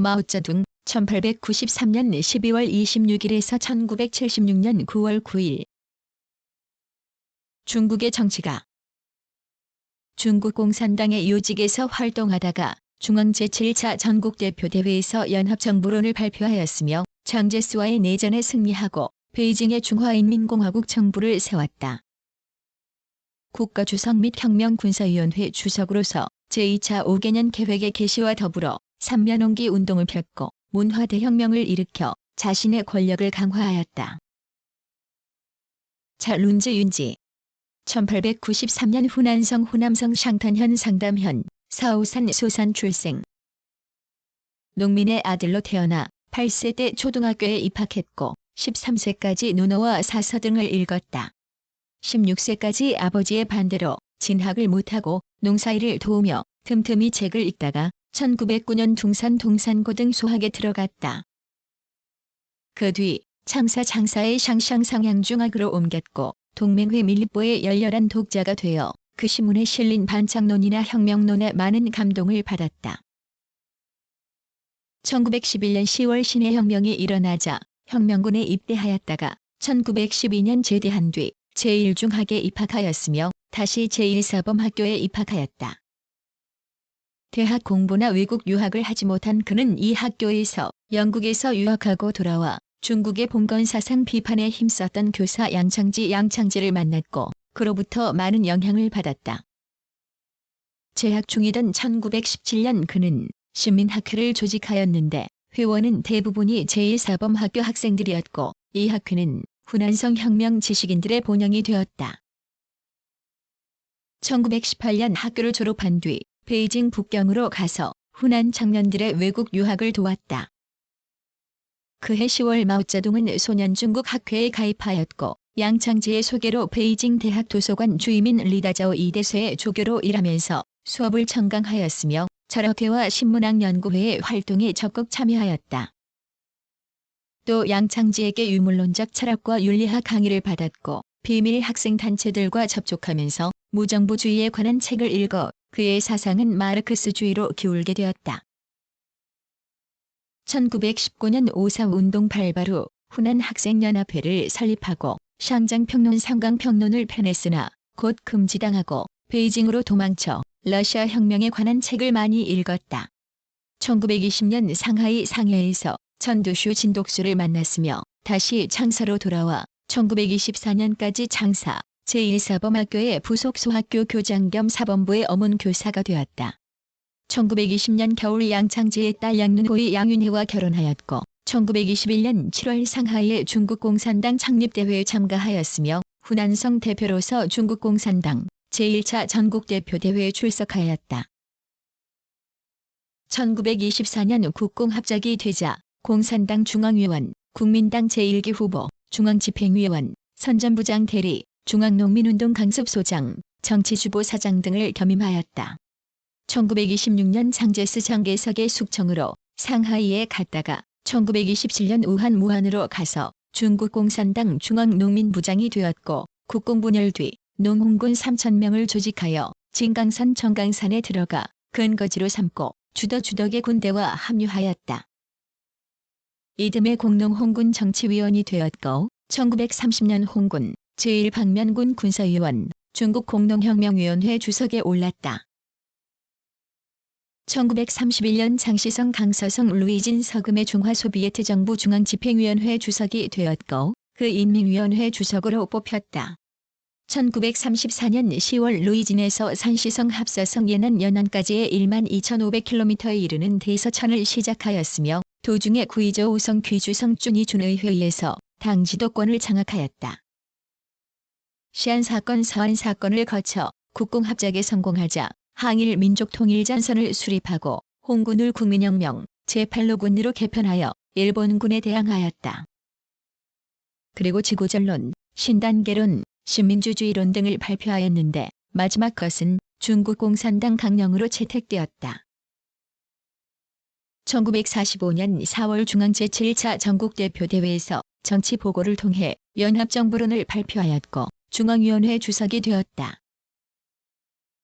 마오쩌둥 1893년 12월 26일에서 1976년 9월 9일. 중국의 정치가. 중국 공산당의 요직에서 활동하다가 중앙 제7차 전국대표대회에서 연합정부론을 발표하였으며 장제스와의 내전에 승리하고 베이징의 중화인민공화국 정부를 세웠다. 국가주석 및 혁명군사위원회 주석으로서 제2차 5개년 계획의 개시와 더불어 삼면옹기 운동을 폈고 문화대혁명을 일으켜 자신의 권력을 강화하였다. 찰룬즈 윤지 1893년 후난성 후남성 샹탄현 상담현 사오산 소산 출생. 농민의 아들로 태어나 8세 때 초등학교에 입학했고 13세까지 논어와 사서 등을 읽었다. 16세까지 아버지의 반대로 진학을 못하고 농사일을 도우며 틈틈이 책을 읽다가 1909년 둥산 동산고등 소학에 들어갔다. 그 뒤 장사의 샹샹상향중학으로 옮겼고 동맹회 밀립보의 열렬한 독자가 되어 그 신문에 실린 반창론이나 혁명론에 많은 감동을 받았다. 1911년 10월 신해혁명이 일어나자 혁명군에 입대하였다가 1912년 제대한 뒤 제1중학에 입학하였으며 다시 제1사범학교에 입학하였다. 대학 공부나 외국 유학을 하지 못한 그는 이 학교에서 영국에서 유학하고 돌아와 중국의 봉건사상 비판에 힘썼던 교사 양창지를 만났고 그로부터 많은 영향을 받았다. 재학 중이던 1917년 그는 신민학회를 조직하였는데 회원은 대부분이 제1사범학교 학생들이었고 이 학회는 후난성 혁명 지식인들의 본영이 되었다. 1918년 학교를 졸업한 뒤 베이징 북경으로 가서 후난 청년들의 외국 유학을 도왔다. 그해 10월 마오쩌둥은 소년중국 학회에 가입하였고 양창지의 소개로 베이징 대학 도서관 주임인 리다자오 이대소의 조교로 일하면서 수업을 청강하였으며 철학회와 신문학 연구회의 활동에 적극 참여하였다. 또 양창지에게 유물론적 철학과 윤리학 강의를 받았고 비밀 학생 단체들과 접촉하면서 무정부주의에 관한 책을 읽어 그의 사상은 마르크스주의로 기울게 되었다. 1919년 5.4운동 발발 후 후난 학생연합회를 설립하고 샹장평론 상강평론을 펴냈으나 곧 금지당하고 베이징으로 도망쳐 러시아 혁명에 관한 책을 많이 읽었다. 1920년 상하이 상해에서 전두슈 진독수를 만났으며 다시 창사로 돌아와 1924년까지 창사 제1사범학교의 부속 소학교 교장 겸 사범부의 어문교사가 되었다. 1920년 겨울 양창지의 딸 양눈호의 양윤희와 결혼하였고 1921년 7월 상하이의 중국공산당 창립대회에 참가하였으며 후난성 대표로서 중국공산당 제1차 전국대표대회에 출석하였다. 1924년 국공합작이 되자 공산당 중앙위원, 국민당 제1기 후보, 중앙집행위원, 선전부장 대리, 중앙농민운동 강습소장, 정치주보 사장 등을 겸임하였다. 1926년 장제스 장개석의 숙청으로 상하이에 갔다가 1927년 우한 무안으로 가서 중국공산당 중앙농민부장이 되었고 국공분열 뒤 농홍군 3,000명을 조직하여 진강산 정강산에 들어가 근거지로 삼고 주덕의 군대와 합류하였다. 이듬해 공농홍군 정치위원이 되었고 1930년 홍군 제1방면군 군사위원, 중국공농혁명위원회 주석에 올랐다. 1931년 장시성 강서성 루이진 서금의 중화소비에트 정부 중앙집행위원회 주석이 되었고 그 인민위원회 주석으로 뽑혔다. 1934년 10월 루이진에서 산시성 합사성 예난 연안까지의 12,500km에 이르는 대서천을 시작하였으며 도중에 구이저 우성 귀주성 쭈니준의회의에서 당 지도권을 장악하였다. 시안사건 서안사건을 거쳐 국공합작에 성공하자 항일 민족통일전선을 수립하고 홍군을 국민혁명 제8로 군으로 개편하여 일본군에 대항하였다. 그리고 지구전론, 신단계론, 신민주주의론 등을 발표하였는데 마지막 것은 중국공산당 강령으로 채택되었다. 1945년 4월 중앙 제7차 전국대표대회에서 정치보고를 통해 연합정부론을 발표하였고 중앙위원회 주석이 되었다.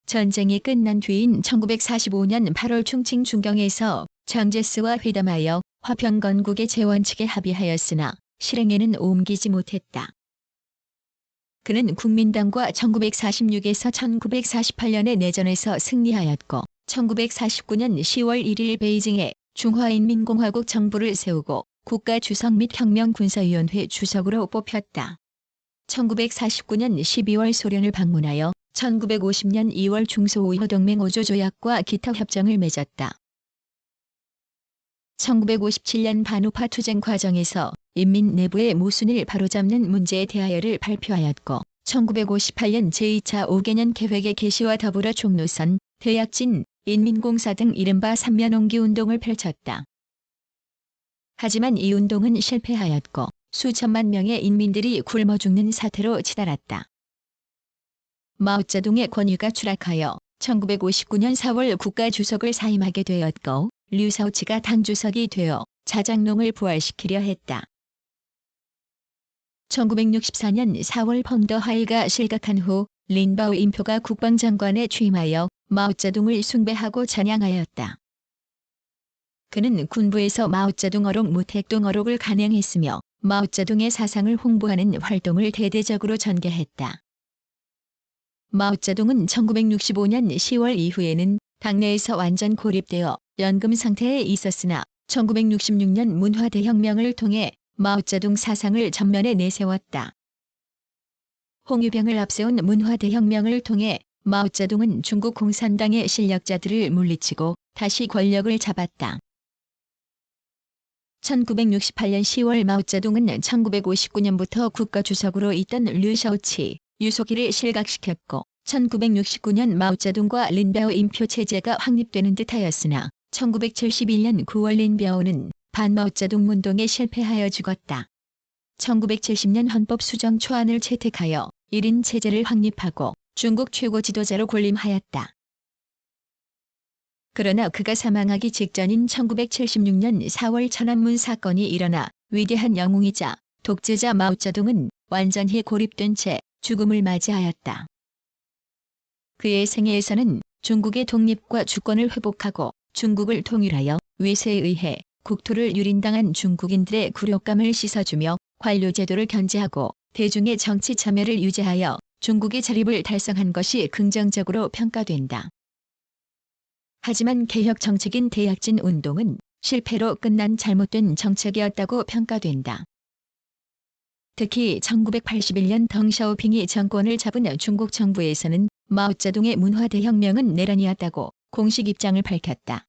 전쟁이 끝난 뒤인 1945년 8월 충칭 중경에서 장제스와 회담하여 화평 건국의 재원칙에 합의하였으나 실행에는 옮기지 못했다. 그는 국민당과 1946에서 1948년의 내전에서 승리하였고 1949년 10월 1일 베이징에 중화인민공화국 정부를 세우고 국가주석 및 혁명군사위원회 주석으로 뽑혔다. 1949년 12월 소련을 방문하여 1950년 2월 중소우호동맹 5조 조약과 기타 협정을 맺었다. 1957년 반우파 투쟁 과정에서 인민 내부의 모순을 바로잡는 문제에 대하여를 발표하였고 1958년 제2차 5개년 계획의 개시와 더불어 종로선, 대약진, 인민공사 등 이른바 삼면옹기 운동을 펼쳤다. 하지만 이 운동은 실패하였고 수천만 명의 인민들이 굶어 죽는 사태로 치달았다. 마오쩌둥의 권위가 추락하여 1959년 4월 국가주석을 사임하게 되었고 류사오치가 당주석이 되어 자장농을 부활시키려 했다. 1964년 4월 펑더하이가 실각한 후 린바오 인표가 국방장관에 취임하여 마오쩌둥을 숭배하고 찬양하였다. 그는 군부에서 마오쩌둥 어록 무택동 어록을 간행했으며 마오쩌둥의 사상을 홍보하는 활동을 대대적으로 전개했다. 마오쩌둥은 1965년 10월 이후에는 당내에서 완전 고립되어 연금 상태에 있었으나 1966년 문화대혁명을 통해 마오쩌둥 사상을 전면에 내세웠다. 홍위병을 앞세운 문화대혁명을 통해 마오쩌둥은 중국 공산당의 실력자들을 물리치고 다시 권력을 잡았다. 1968년 10월 마오쩌둥은 1959년부터 국가주석으로 있던 류샤오치, 유소기를 실각시켰고 1969년 마오쩌둥과 린바오 인표 체제가 확립되는 듯하였으나 1971년 9월 린바오는 반마오쩌둥 운동에 실패하여 죽었다. 1970년 헌법 수정 초안을 채택하여 1인 체제를 확립하고 중국 최고 지도자로 군림하였다. 그러나 그가 사망하기 직전인 1976년 4월 천안문 사건이 일어나 위대한 영웅이자 독재자 마오쩌둥은 완전히 고립된 채 죽음을 맞이하였다. 그의 생애에서는 중국의 독립과 주권을 회복하고 중국을 통일하여 위세에 의해 국토를 유린당한 중국인들의 굴욕감을 씻어주며 관료제도를 견제하고 대중의 정치 참여를 유지하여 중국의 자립을 달성한 것이 긍정적으로 평가된다. 하지만 개혁 정책인 대약진 운동은 실패로 끝난 잘못된 정책이었다고 평가된다. 특히 1981년 덩샤오핑이 정권을 잡은 중국 정부에서는 마오쩌둥의 문화대혁명은 내란이었다고 공식 입장을 밝혔다.